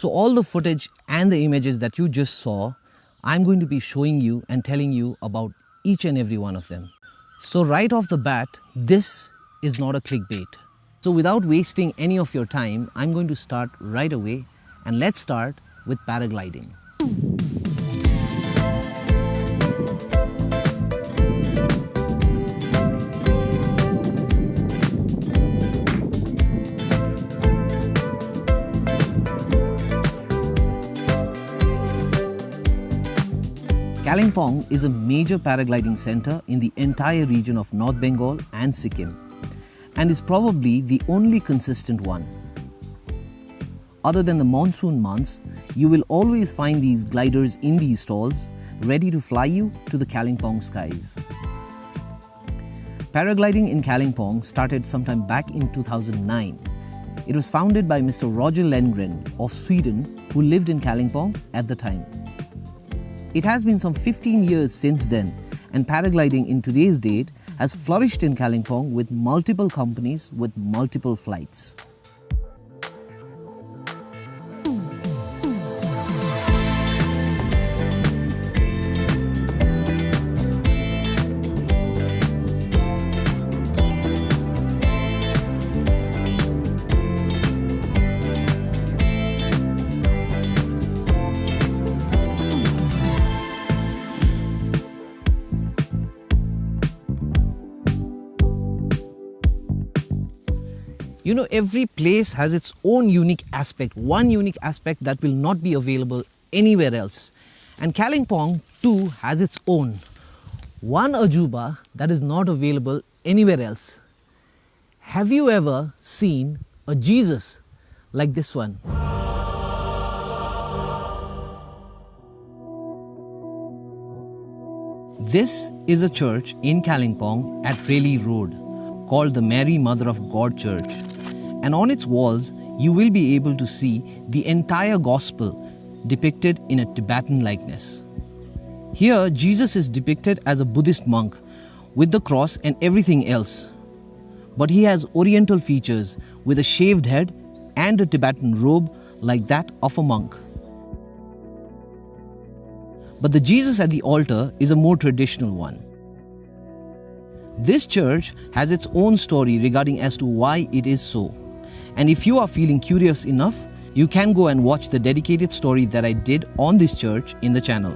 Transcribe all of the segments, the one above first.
So all the footage and the images that you just saw, I'm going to be showing you and telling you about each and every one of them. So right off the bat, this is not a clickbait. So without wasting any of your time, I'm going to start right away, and let's start with paragliding. Kalimpong is a major paragliding center in the entire region of North Bengal and Sikkim, and is probably the only consistent one. Other than the monsoon months, you will always find these gliders in these stalls, ready to fly you to the Kalimpong skies. Paragliding in Kalimpong started sometime back in 2009. It was founded by Mr. Roger Lenngren of Sweden, who lived in Kalimpong at the time. It has been some 15 years since then, and paragliding in today's date has flourished in Kalimpong with multiple companies with multiple flights. You know, every place has its own unique aspect, one unique aspect that will not be available anywhere else. And Kalimpong too has its own, one ajuba that is not available anywhere else. Have you ever seen a Jesus like this one? This is a church in Kalimpong at Reli Road called the Mary Mother of God Church. And on its walls, you will be able to see the entire gospel depicted in a Tibetan likeness. Here, Jesus is depicted as a Buddhist monk with the cross and everything else. But he has oriental features with a shaved head and a Tibetan robe like that of a monk. But the Jesus at the altar is a more traditional one. This church has its own story regarding as to why it is so. And if you are feeling curious enough, you can go and watch the dedicated story that I did on this church in the channel.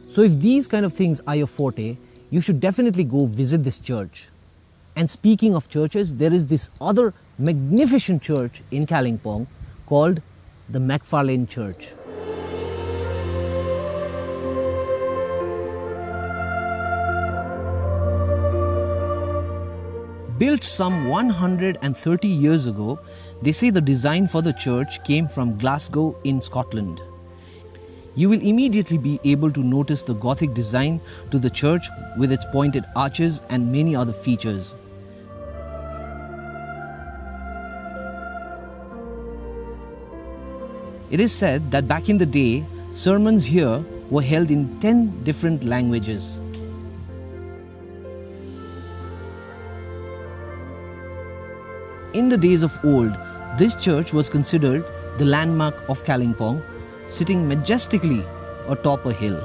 So if these kind of things are your forte, you should definitely go visit this church. And speaking of churches, there is this other magnificent church in Kalimpong called the MacFarlane Church. Built some 130 years ago, they say the design for the church came from Glasgow in Scotland. You will immediately be able to notice the Gothic design to the church with its pointed arches and many other features. It is said that back in the day, sermons here were held in 10 different languages. In the days of old, this church was considered the landmark of Kalimpong, sitting majestically atop a hill.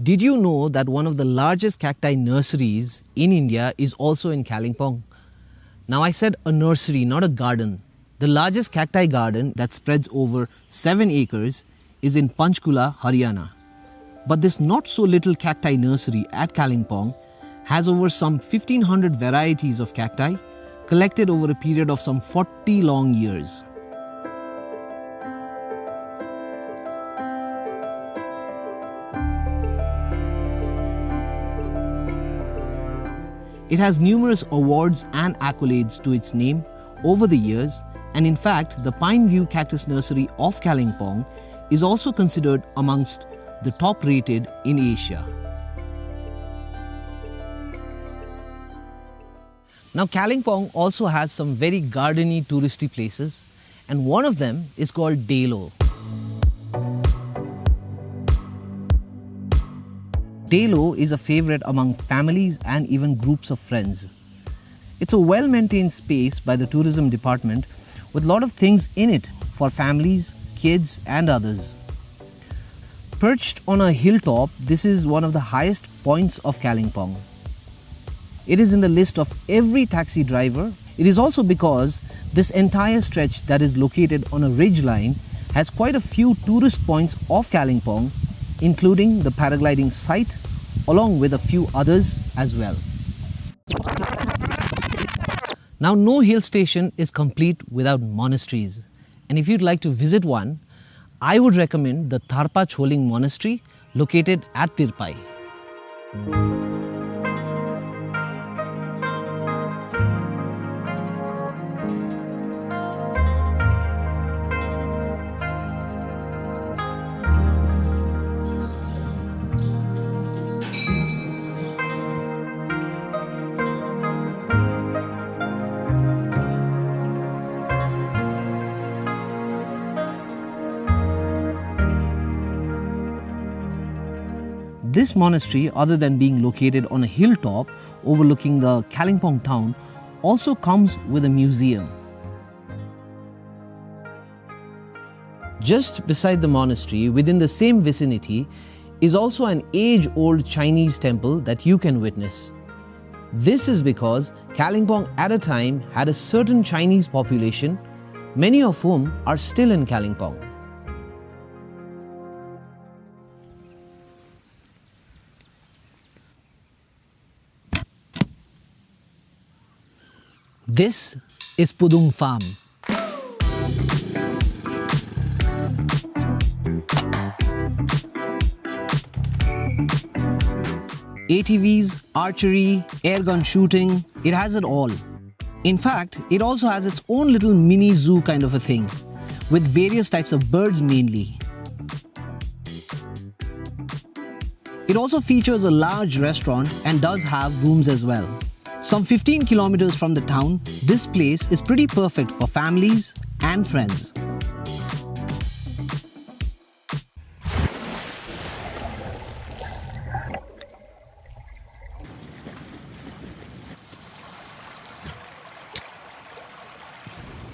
Did you know that one of the largest cacti nurseries in India is also in Kalimpong? Now I said a nursery, not a garden. The largest cacti garden that spreads over 7 acres is in Panchkula, Haryana. But this not so little cacti nursery at Kalimpong has over some 1500 varieties of cacti collected over a period of some 40 long years. It has numerous awards and accolades to its name over the years, and in fact, the Pine View Cactus Nursery of Kalimpong is also considered amongst the top rated in Asia. Now Kalimpong also has some very gardeny touristy places, and one of them is called Delo. Delo is a favorite among families and even groups of friends. It's a well-maintained space by the tourism department with a lot of things in it for families, kids and others. Perched on a hilltop, this is one of the highest points of Kalimpong. It is in the list of every taxi driver. It is also because this entire stretch that is located on a ridge line has quite a few tourist points of Kalimpong, including the paragliding site, along with a few others as well. Now, no hill station is complete without monasteries. And if you'd like to visit one, I would recommend the Tharpa Choling Monastery located at Tirpai. This monastery, other than being located on a hilltop overlooking the Kalimpong town, also comes with a museum. Just beside the monastery, within the same vicinity, is also an age-old Chinese temple that you can witness. This is because Kalimpong at a time had a certain Chinese population, many of whom are still in Kalimpong. This is Pudung Farm. ATVs, archery, airgun shooting, it has it all. In fact, it also has its own little mini zoo kind of a thing, with various types of birds mainly. It also features a large restaurant and does have rooms as well. Some 15 kilometers from the town, this place is pretty perfect for families and friends.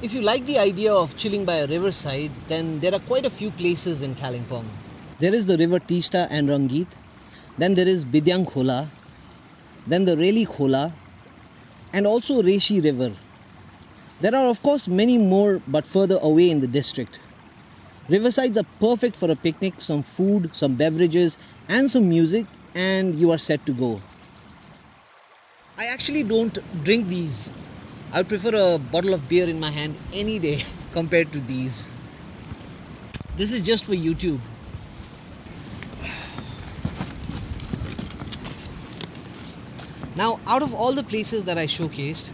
If you like the idea of chilling by a riverside, then there are quite a few places in Kalimpong. There is the river Tista and Rangit, then there is Bidyang Khola, then the Reli Khola, and also Reshi River. There are of course many more but further away in the district. Riversides are perfect for a picnic, some food, some beverages and some music, and you are set to go. I actually don't drink these. I would prefer a bottle of beer in my hand any day compared to these. This is just for YouTube. Now, out of all the places that I showcased,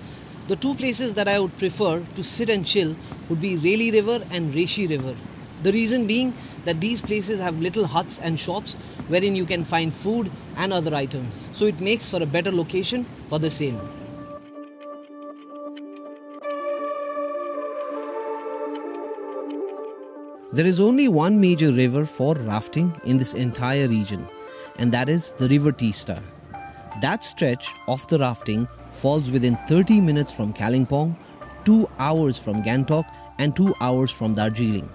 the two places that I would prefer to sit and chill would be Reli River and Reshi River. The reason being that these places have little huts and shops wherein you can find food and other items. So it makes for a better location for the same. There is only one major river for rafting in this entire region, and that is the River Tista. That stretch of the rafting falls within 30 minutes from Kalimpong, 2 hours from Gangtok and 2 hours from Darjeeling.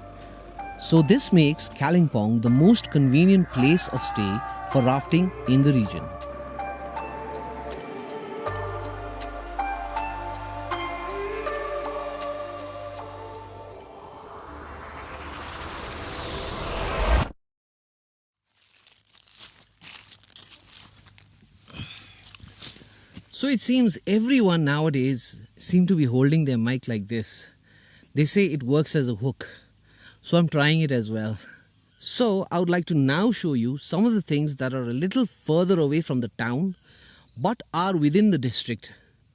So this makes Kalimpong the most convenient place of stay for rafting in the region. So it seems everyone nowadays seem to be holding their mic like this. They say it works as a hook. So I'm trying it as well. So I would like to now show you some of the things that are a little further away from the town but are within the district.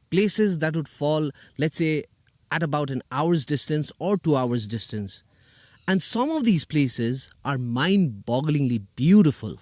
Places that would fall, let's say, at about an hour's distance or 2 hours distance. And some of these places are mind-bogglingly beautiful.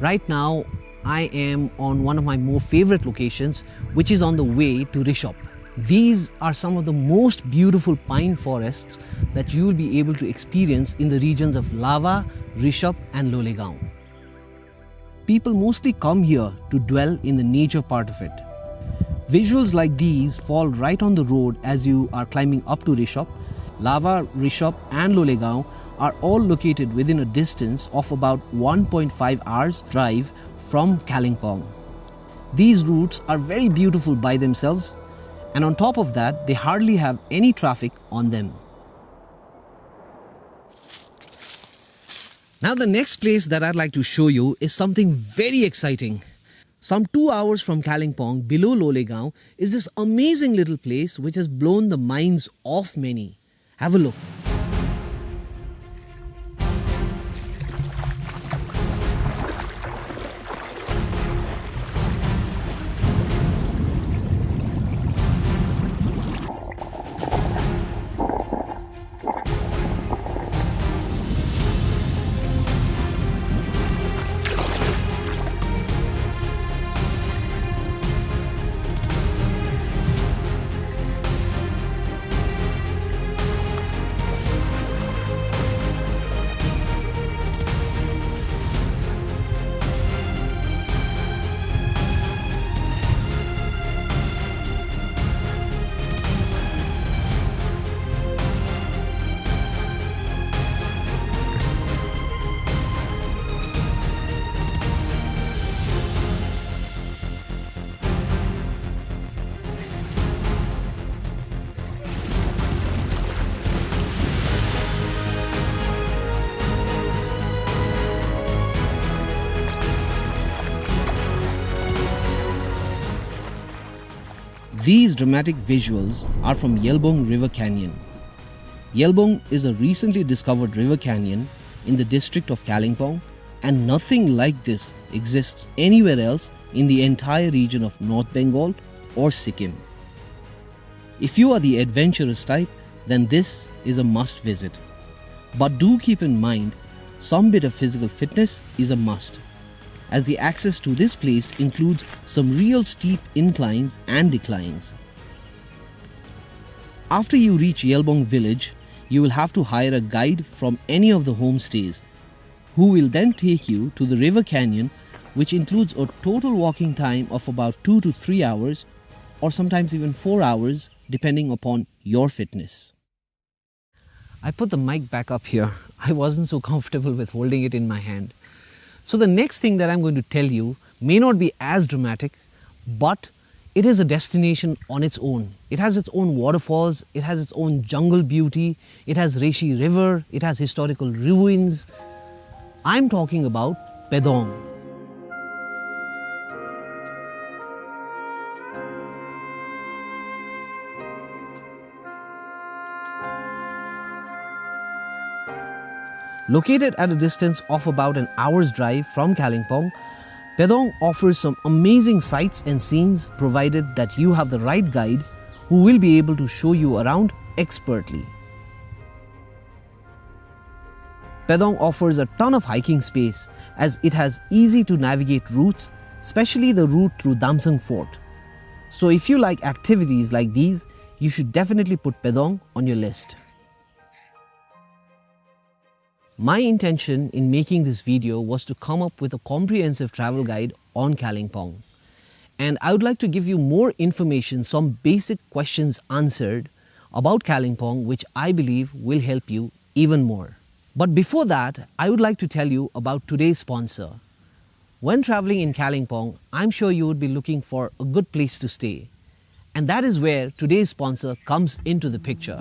Right now, I am on one of my more favorite locations, which is on the way to Rishop. These are some of the most beautiful pine forests that you will be able to experience in the regions of Lava, Rishop and Lolegaon. People mostly come here to dwell in the nature part of it. Visuals like these fall right on the road as you are climbing up to Rishop. Lava, Rishop and Lolegaon are all located within a distance of about 1.5 hours drive from Kalimpong. These routes are very beautiful by themselves, and on top of that, they hardly have any traffic on them. Now the next place that I'd like to show you is something very exciting. Some 2 hours from Kalimpong, below Lolegaon, is this amazing little place which has blown the minds of many. Have a look. These dramatic visuals are from Yelbong River Canyon. Yelbong is a recently discovered river canyon in the district of Kalimpong, and nothing like this exists anywhere else in the entire region of North Bengal or Sikkim. If you are the adventurous type, then this is a must visit. But do keep in mind, some bit of physical fitness is a must, as the access to this place includes some real steep inclines and declines. After you reach Yelbong village, you will have to hire a guide from any of the homestays, who will then take you to the river canyon, which includes a total walking time of about 2 to 3 hours, or sometimes even 4 hours, depending upon your fitness. I put the mic back up here. I wasn't so comfortable with holding it in my hand. So the next thing that I'm going to tell you may not be as dramatic, but it is a destination on its own. It has its own waterfalls, it has its own jungle beauty, it has Reshi River, it has historical ruins. I'm talking about Pedong. Located at a distance of about an hour's drive from Kalimpong, Pedong offers some amazing sights and scenes, provided that you have the right guide who will be able to show you around expertly. Pedong offers a ton of hiking space, as it has easy to navigate routes, especially the route through Damsang Fort. So if you like activities like these, you should definitely put Pedong on your list. My intention in making this video was to come up with a comprehensive travel guide on Kalimpong. And I would like to give you more information, some basic questions answered about Kalimpong, which I believe will help you even more. But before that, I would like to tell you about today's sponsor. When traveling in Kalimpong, I'm sure you would be looking for a good place to stay. And that is where today's sponsor comes into the picture.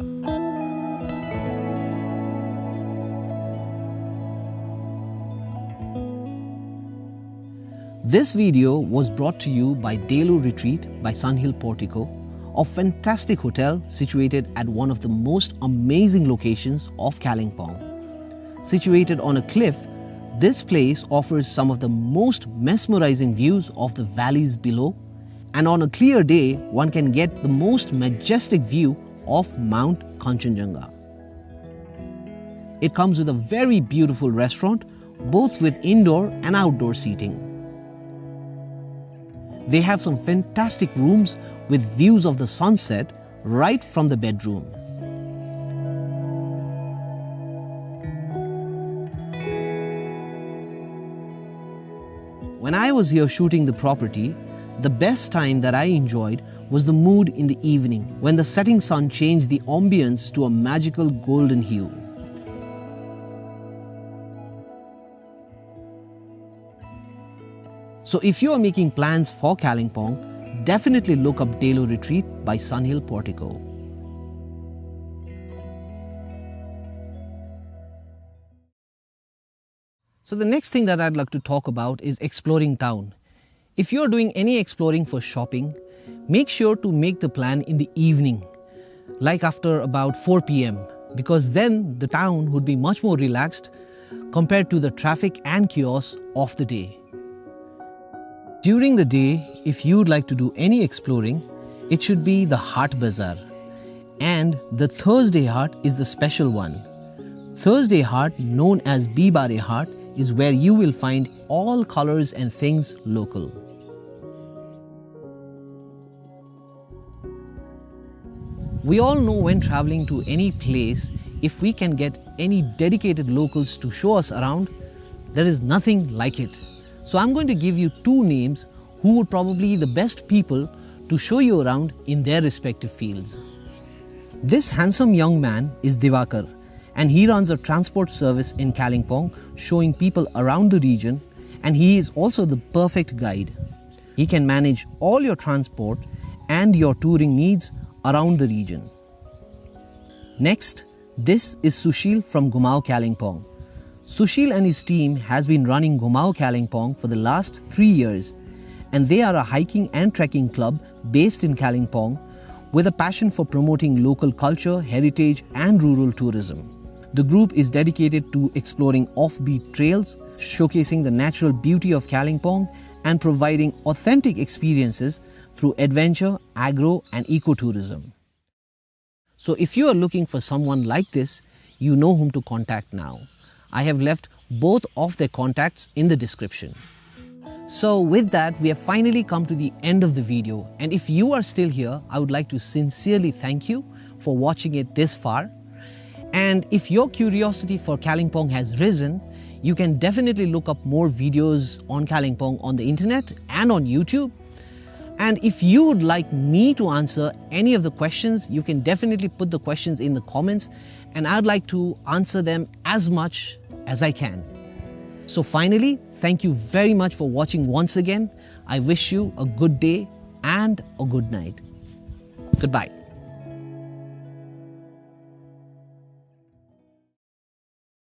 This video was brought to you by Delo Retreat by Sunhill Portico, a fantastic hotel situated at one of the most amazing locations of Kalimpong. Situated on a cliff, this place offers some of the most mesmerizing views of the valleys below, and on a clear day, one can get the most majestic view of Mount Kanchenjunga. It comes with a very beautiful restaurant, both with indoor and outdoor seating. They have some fantastic rooms with views of the sunset right from the bedroom. When I was here shooting the property, the best time that I enjoyed was the mood in the evening when the setting sun changed the ambience to a magical golden hue. So if you are making plans for Kalimpong, definitely look up Delo Retreat by Sunhill Portico. So the next thing that I'd like to talk about is exploring town. If you're doing any exploring for shopping, make sure to make the plan in the evening, like after about 4 p.m. because then the town would be much more relaxed compared to the traffic and chaos of the day. During the day, if you'd like to do any exploring, it should be the Haat Bazaar. And the Thursday Haat is the special one. Thursday Haat, known as Bibare Haat, is where you will find all colors and things local. We all know when traveling to any place, if we can get any dedicated locals to show us around, there is nothing like it. So I'm going to give you 2 names who would probably be the best people to show you around in their respective fields. This handsome young man is Diwakar, and he runs a transport service in Kalimpong, showing people around the region, and he is also the perfect guide. He can manage all your transport and your touring needs around the region. Next, this is Sushil from Ghumaun Kalimpong. Sushil and his team has been running Ghumaun Kalimpong for the last 3 years, and they are a hiking and trekking club based in Kalimpong with a passion for promoting local culture, heritage and rural tourism. The group is dedicated to exploring offbeat trails, showcasing the natural beauty of Kalimpong and providing authentic experiences through adventure, agro and ecotourism. So if you are looking for someone like this, you know whom to contact now. I have left both of their contacts in the description. So with that, we have finally come to the end of the video, and if you are still here, I would like to sincerely thank you for watching it this far. And if your curiosity for Kalimpong has risen, you can definitely look up more videos on Kalimpong on the internet and on YouTube. And if you would like me to answer any of the questions, you can definitely put the questions in the comments, and I'd like to answer them as much as I can. So finally, thank you very much for watching once again. I wish you a good day and a good night. Goodbye.